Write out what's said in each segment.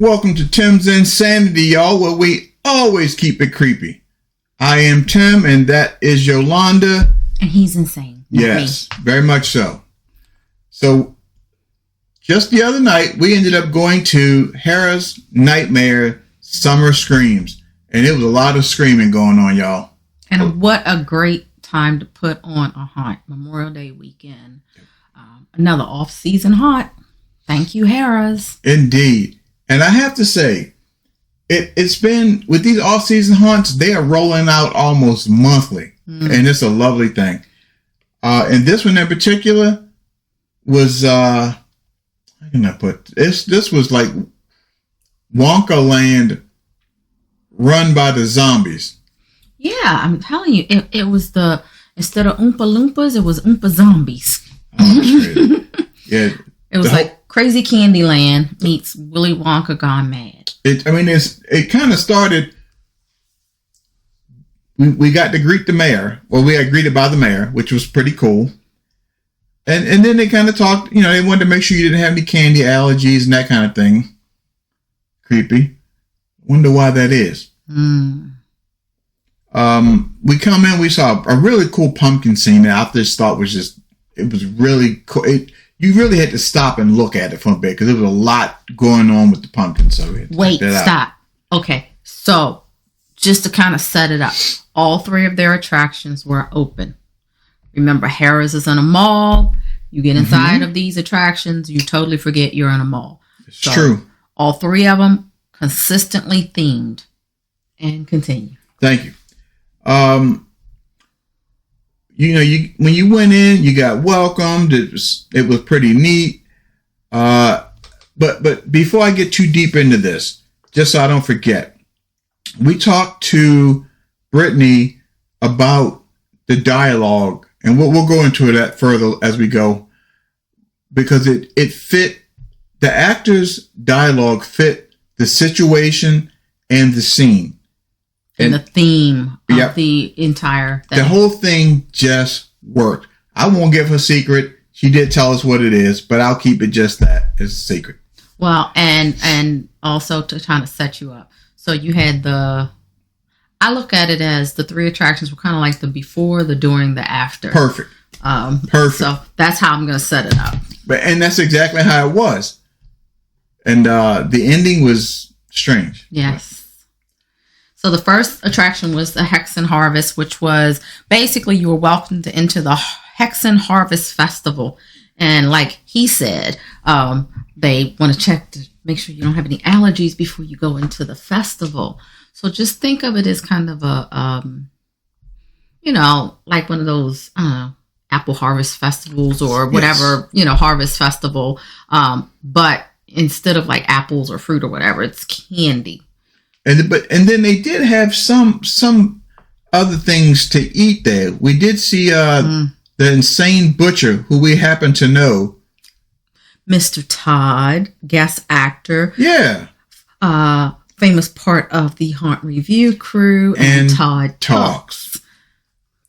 Welcome to Tim's Insanity, y'all, where we always keep it creepy. I am Tim, and that is Yolanda. And he's insane. Yes, very much so. So, just the other night, we ended up going to Hera's Nightmare Summer Screams. And it was a lot of screaming going on, y'all. And what a great time to put on a haunt. Memorial Day weekend. Another off-season haunt. Thank you, Hera's. Indeed. And I have to say, it's been, with these off-season haunts, they are rolling out almost monthly. And it's a lovely thing. And this one in particular was, how can I put this? This was like Wonka Land run by the zombies. Yeah, I'm telling you, it was instead of Oompa Loompas, it was Oompa Zombies. Oh, that's crazy. Yeah. It was like Crazy Candyland meets Willy Wonka gone mad. It kind of started. We got to greet the mayor. Well, we got greeted by the mayor, which was pretty cool. And then they kind of talked. They wanted to make sure you didn't have any candy allergies and that kind of thing. Creepy. Wonder why that is. We come in. We saw a really cool pumpkin scene that I just thought was really cool. You really had to stop and look at it for a bit because there was a lot going on with the pumpkin. So wait, stop. Okay, so just to kind of set it up, all three of their attractions were open. Remember, Harrah's is in a mall. You get inside of these attractions, you totally forget you're in a mall. It's true. All three of them consistently themed. And continue. Thank you. When you went in, you got welcomed. It was pretty neat. But before I get too deep into this, just so I don't forget, we talked to Brittany about the dialogue, and we'll go into that further as we go, because it fit, the actors' dialogue fit the situation and the scene. And the theme of the entire thing. The whole thing just worked. I won't give her secret. She did tell us what it is, but I'll keep it just that as a secret. Well, and also to kind of set you up. So you had I look at it as the three attractions were kind of like the before, the during, the after. Perfect. Perfect. So that's how I'm going to set it up. And that's exactly how it was. And the ending was strange. Yes. So the first attraction was the Hexen Harvest, which was basically you were welcomed into the Hexen Harvest Festival. And like he said, they want to check to make sure you don't have any allergies before you go into the festival. So just think of it as kind of a, like one of those apple harvest festivals or whatever, harvest festival. But instead of like apples or fruit or whatever, it's candy. And then they did have some other things to eat there. We did see the insane butcher, who we happen to know, Mr. Todd, guest actor. Yeah. Famous part of the Haunt Review crew, and Todd Talks.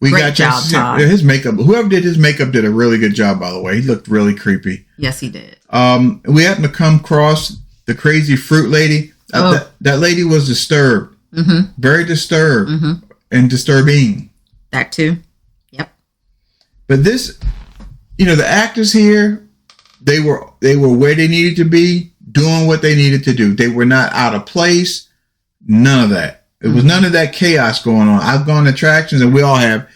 Great job, Todd. His makeup. Whoever did his makeup did a really good job, by the way. He looked really creepy. Yes, he did. We happened to come across the crazy fruit lady. That lady was disturbed. Very disturbed and disturbing. That too. Yep. But this, the actors here, they were where they needed to be, doing what they needed to do. They were not out of place. None of that. It was none of that chaos going on. I've gone to attractions, and we all have,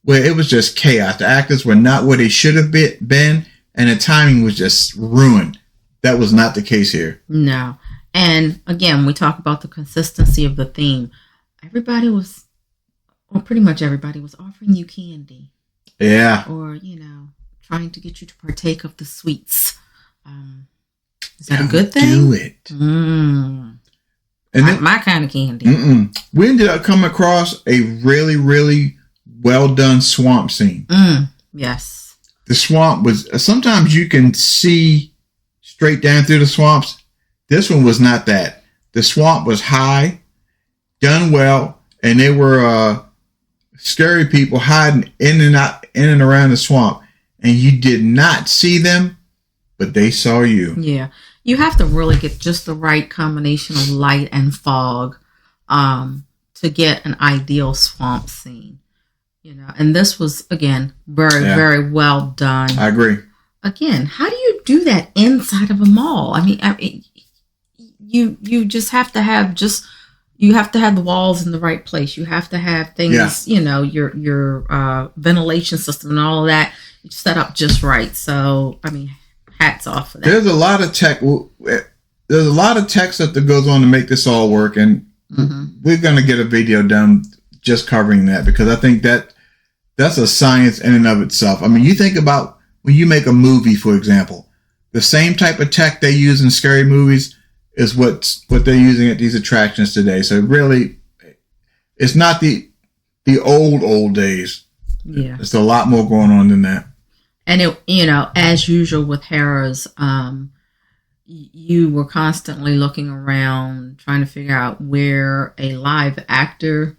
where it was just chaos. The actors were not where they should have been, and the timing was just ruined. That was not the case here. No. And again, we talk about the consistency of the theme. Pretty much everybody was offering you candy. Yeah. Or, trying to get you to partake of the sweets. Is that a good thing? Do it. And my kind of candy. We ended up coming across a really, really well done swamp scene. Yes. The swamp was, sometimes you can see straight down through the swamps. This one was not that. The swamp was high, done well, and there were scary people hiding in and around the swamp, and you did not see them, but they saw you. Yeah. you have to really get just the right combination of light and fog to get an ideal swamp scene. And this was, again, very well done. I agree. Again, how do you do that inside of a mall? I mean, you just have to have you have to have the walls in the right place. You have to have things, your ventilation system and all of that set up just right. So, I mean, hats off for that. There's a lot of tech. There's a lot of tech stuff that goes on to make this all work, and we're going to get a video done just covering that, because I think that's a science in and of itself. I mean, you think about when you make a movie, for example, the same type of tech they use in scary movies is what they're using at these attractions today. So really, it's not the old days. Yeah, there's a lot more going on than that. And as usual with Hera's, you were constantly looking around trying to figure out where a live actor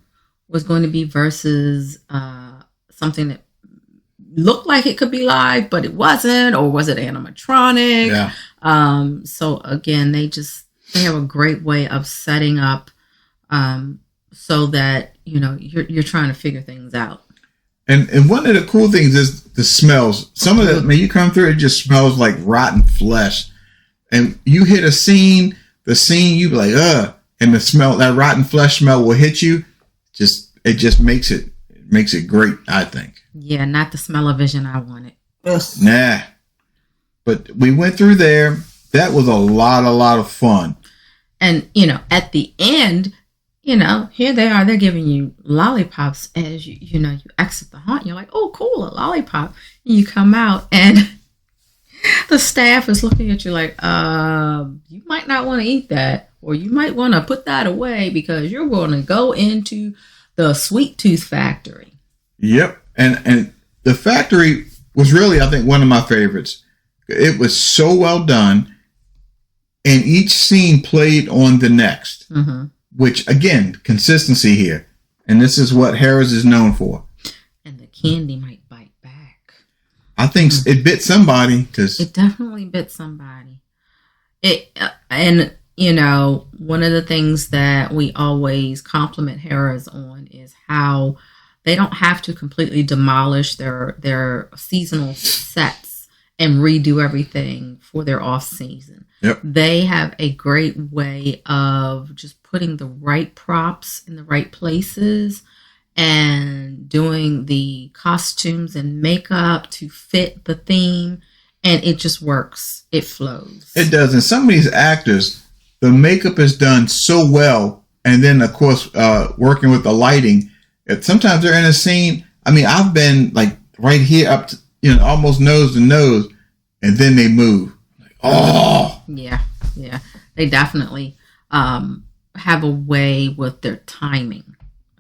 was going to be versus something that looked like it could be live, but it wasn't, or was it animatronic? Yeah. So again, they have a great way of setting up so that you're trying to figure things out. And one of the cool things is the smells. Some of the, when you come through, it just smells like rotten flesh. And you hit the scene, you be like, ugh. And the smell, that rotten flesh smell will hit you. It just makes it great, I think. Yeah, not the smell-o-vision I wanted. Ugh. Nah. But we went through there. That was a lot of fun. And, at the end, here they are. They're giving you lollipops as you exit the haunt. You're like, oh, cool, a lollipop. And you come out and the staff is looking at you like, you might not want to eat that, or you might want to put that away because you're going to go into the Sweet Tooth Factory. Yep. And the factory was really, I think, one of my favorites. It was so well done, and each scene played on the next. Mm-hmm. Which, again, consistency here. And this is what Hera's is known for. And the candy might bite back. I think it bit somebody. It definitely bit somebody. And one of the things that we always compliment Hera's on is how they don't have to completely demolish their seasonal sets and redo everything for their off-season. Yep. They have a great way of just putting the right props in the right places and doing the costumes and makeup to fit the theme, and it just works. It flows. It does. And some of these actors, the makeup is done so well, and then of course working with the lighting. Sometimes they're in a scene. I mean, I've been like right here up to almost nose to nose, and then they move. Oh yeah, they definitely have a way with their timing,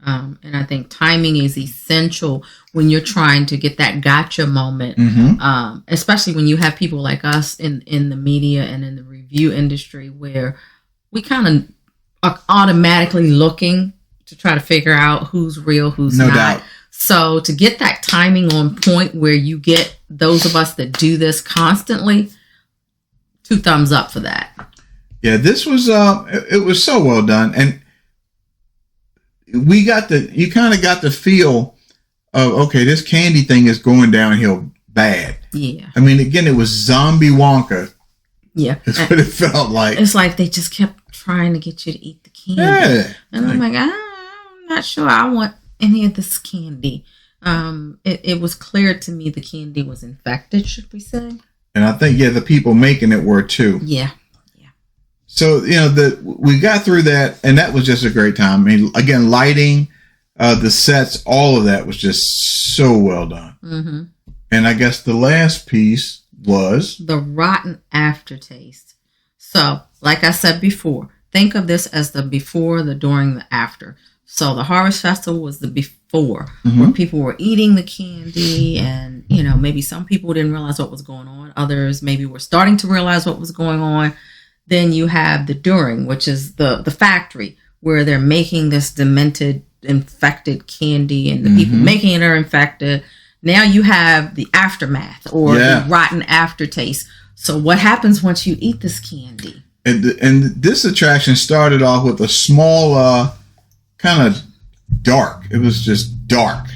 and I think timing is essential when you're trying to get that gotcha moment. Mm-hmm. Especially when you have people like us in the media and in the review industry, where we kind of are automatically looking to try to figure out who's real, who's not. No doubt. So to get that timing on point where you get those of us that do this constantly, 2 thumbs up for that. Yeah, this was it was so well done, and you kind of got the feel of, okay, this candy thing is going downhill bad. Yeah. I mean, again, it was zombie Wonka. Yeah. That's what it felt like. It's like they just kept trying to get you to eat the candy. Yeah. And I'm like, I'm not sure I want any of this candy. It was clear to me the candy was infected, should we say? And I think, the people making it were too. Yeah. So, we got through that, and that was just a great time. I mean, again, lighting, the sets, all of that was just so well done. Mm-hmm. And I guess the last piece was the rotten aftertaste. So, like I said before, think of this as the before, the during, the after. So the Harvest Festival was the before, mm-hmm. where people were eating the candy, and maybe some people didn't realize what was going on. Others maybe were starting to realize what was going on. Then you have the during, which is the factory where they're making this demented, infected candy, and the mm-hmm. people making it are infected. Now you have the aftermath or the rotten aftertaste. So what happens once you eat this candy? And this attraction started off with a small, kind of dark. It was just dark.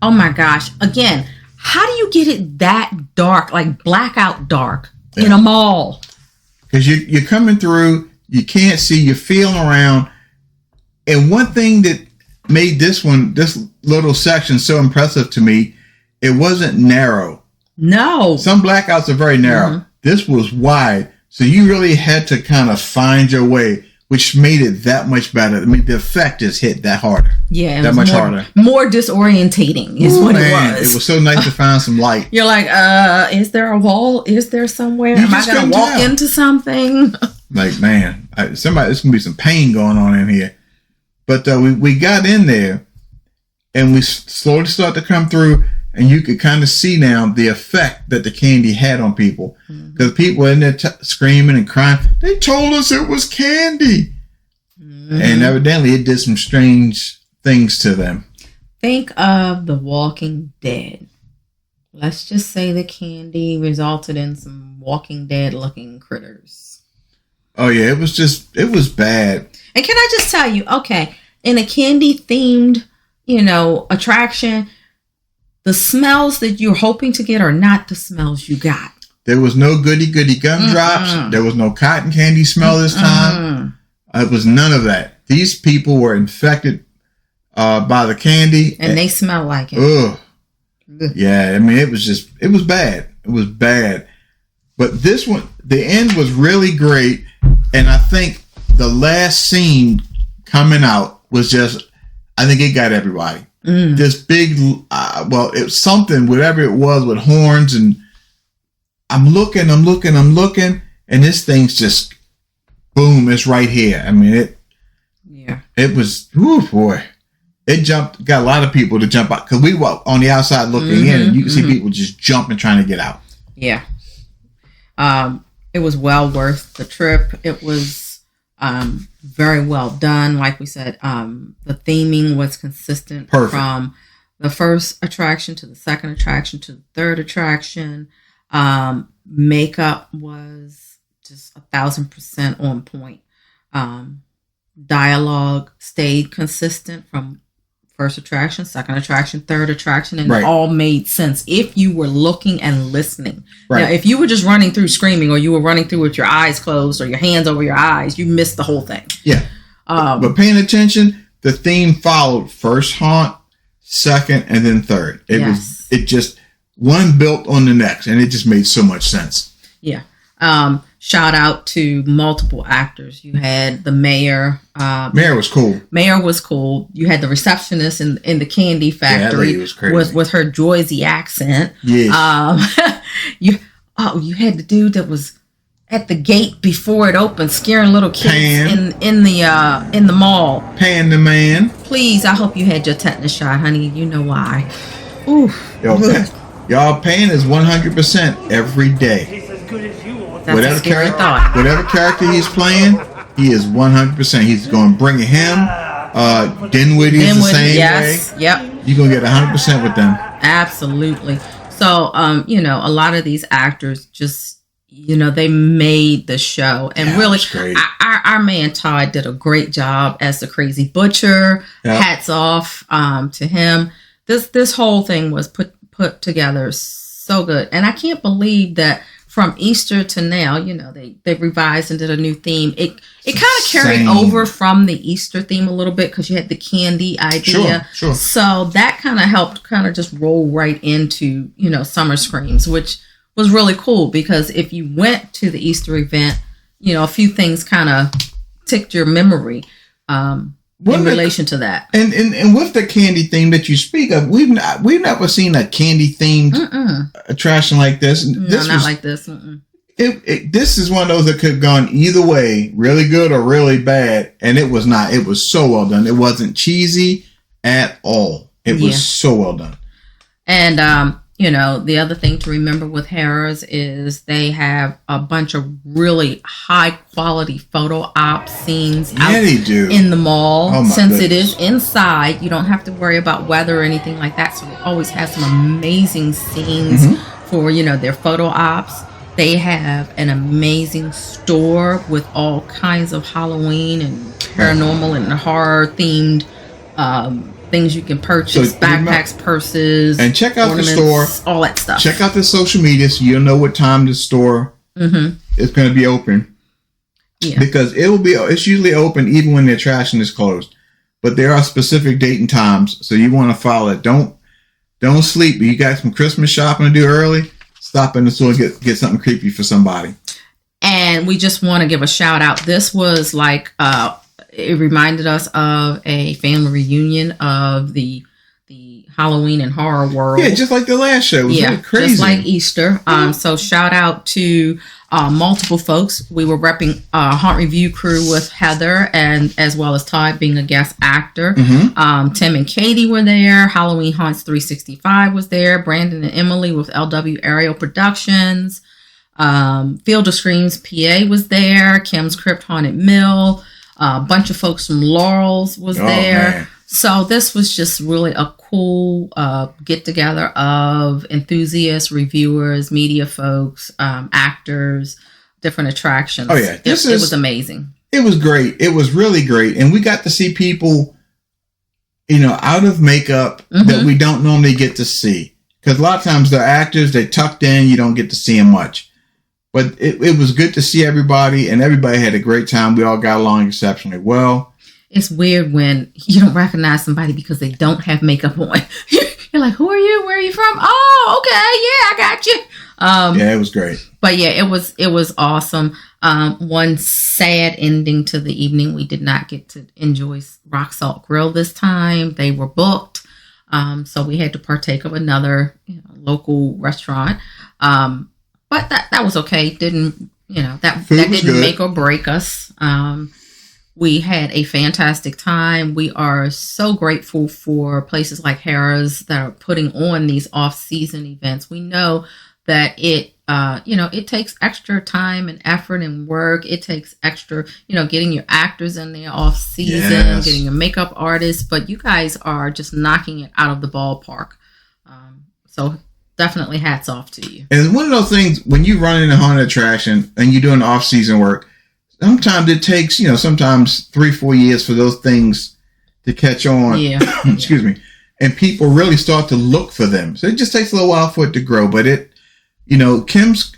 Oh my gosh. Again, how do you get it that dark, like blackout dark in a mall? Because you're coming through, you can't see, you're feeling around. And one thing that made this little section so impressive to me, it wasn't narrow. No. Some blackouts are very narrow. Mm-hmm. This was wide. So you really had to kind of find your way, which made it that much better. I mean, the effect just hit that harder. Yeah, that much harder. More disorientating is what it was. It was so nice to find some light. You're like, is there a wall? Is there somewhere? Am I going to walk into something? Like, man, there's going to be some pain going on in here. But we got in there, and we slowly start to come through, and you could kind of see now the effect that the candy had on people. Because people were in there screaming and crying. They told us it was candy. Mm-hmm. And evidently it did some strange things to them. Think of The Walking Dead. Let's just say the candy resulted in some Walking Dead looking critters. Oh yeah, it was bad. And can I just tell you, okay, in a candy themed, attraction, the smells that you're hoping to get are not the smells you got. There was no goody gumdrops. There was no cotton candy smell this time. It was none of that. These people were infected by the candy. And they smell like it. Ugh. Yeah, I mean, it was bad. It was bad. But this one, the end was really great. And I think the last scene coming out was I think it got everybody. This big, it was something, whatever it was, with horns, and I'm looking, and this thing's just, boom, it's right here. I mean, it was, whoo, boy, it got a lot of people to jump out, because we were on the outside looking in, and you can see people just jumping, trying to get out. Yeah. It was well worth the trip. It was very well done. Like we said, the theming was consistent. Perfect. From the first attraction to the second attraction to the third attraction. Makeup was just 1,000% on point. Dialogue stayed consistent from first attraction, second attraction, third attraction, and It all made sense if you were looking and listening. Right. Now, if you were just running through screaming, or you were running through with your eyes closed or your hands over your eyes, you missed the whole thing. Yeah. But paying attention, the theme followed first haunt, second, and then third. It just one built on the next, and it just made so much sense. Yeah. Shout out to multiple actors. You had the mayor. Mayor was cool. Mayor was cool. You had the receptionist in the candy factory. Yeah, that lady was crazy. with her Jersey accent. Yes. You had the dude that was at the gate before it opened, scaring little kids in the mall. Pan the man. Please, I hope you had your tetanus shot, honey. You know why. Ooh. Y'all, Pan is 100% every day. That's a scary thought. Whatever character he's playing, he is 100%. He's going to bring him. Dinwiddie is the same way. Yep. You're going to get 100% with them. Absolutely. So, a lot of these actors just, they made the show. And really, our man Todd did a great job as the Crazy Butcher. Yep. Hats off to him. This whole thing was put together so good. And I can't believe that from Easter to now, they revised and did a new theme. It kind of carried over from the Easter theme a little bit, because you had the candy idea. Sure. So that kind of helped just roll right into, Summer Screams, which was really cool, because if you went to the Easter event, a few things kind of ticked your memory in relation to that. And with the candy theme that you speak of, we've never seen a candy themed attraction like this. Not like this. This is one of those that could have gone either way, really good or really bad, and it was not. It was so well done. It wasn't cheesy at all. It was so well done. And the other thing to remember with Hera's is they have a bunch of really high quality photo op scenes in the mall. Oh, Since goodness. It is inside, you don't have to worry about weather or anything like that. So they always have some amazing scenes for, their photo ops. They have an amazing store with all kinds of Halloween and paranormal and horror themed things you can purchase, So, backpacks, purses, and check out the ornaments, store. all that stuff. Check out the social media so you'll know what time the store is going to be open. Yeah. Because it's usually open even when the attraction is closed. But there are specific date and times, so you want to follow it. Don't sleep. You got some Christmas shopping to do early. Stop in the store and get something creepy for somebody. And we just want to give a shout out. This was like it reminded us of a family reunion of the Halloween and horror world. Yeah, just like the last show. It was really crazy. Just like Easter. So shout out to multiple folks. We were repping Haunt Review crew with Heather and as well as Todd being a guest actor. Tim and Katie were there. Halloween Haunts 365 was there. Brandon and Emily with LW Aerial Productions. Field of Screams PA was there. Kim's Crypt Haunted Mill. A bunch of folks from Laurel's was there. Man. So this was just really a cool get together of enthusiasts, reviewers, media folks, actors, different attractions. Oh yeah, it was amazing. It was great. It was really great, and we got to see people, out of makeup that we don't normally get to see. Because a lot of times they're actors, they tucked in, you don't get to see them much. But it was good to see everybody, and everybody had a great time. We all got along exceptionally well. It's weird when you don't recognize somebody because they don't have makeup on. You're like, who are you? Where are you from? Oh, okay. Yeah, I got you. Yeah, it was great. But yeah, it was awesome. One sad ending to the evening. We did not get to enjoy Rock Salt Grill this time. They were booked. So we had to partake of another local restaurant. But that was okay. That didn't good. make or break us. We had a fantastic time. We are so grateful for places like Hera's that are putting on these off-season events. We know that it takes extra time and effort and work. It takes extra, getting your actors in there off-season, getting your makeup artists. But you guys are just knocking it out of the ballpark. So definitely hats off to you. And one of those things, when you run in a haunted attraction and you're doing off-season work, sometimes it takes, sometimes 3-4 years for those things to catch on. Yeah. Excuse me. And people really start to look for them. So it just takes a little while for it to grow. But Kim's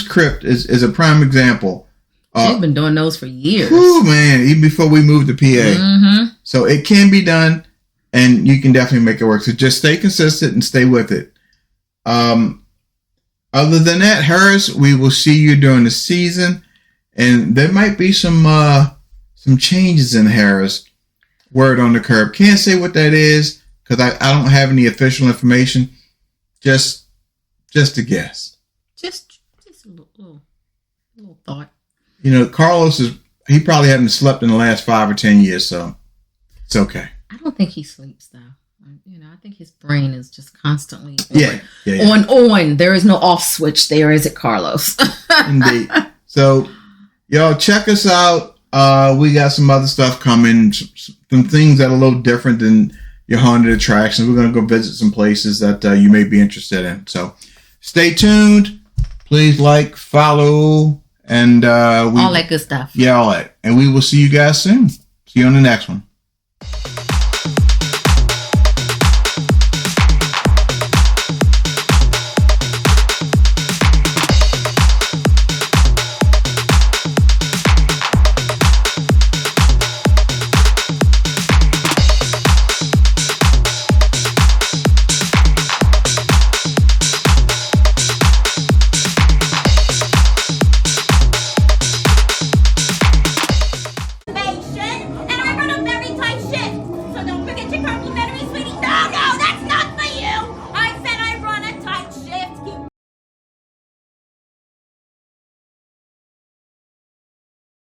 Crypt is a prime example. She's been doing those for years. Oh man, even before we moved to PA. So it can be done, and you can definitely make it work. So just stay consistent and stay with it. Other than that, Harris, we will see you during the season. And there might be some changes in Harris. Word on the curb. Can't say what that is because I don't have any official information. Just a guess. Just a little thought. Carlos he probably hasn't slept in the last 5 or 10 years, so it's okay. I don't think he sleeps though. I think his brain is just constantly on. There is no off switch there, is it, Carlos? Indeed. So. Y'all check us out. We got some other stuff coming, some things that are a little different than your haunted attractions. We're going to go visit some places that you may be interested in. So stay tuned. Please like, follow, and all that good stuff. Yeah, all that. And we will see you guys soon. See you on the next one.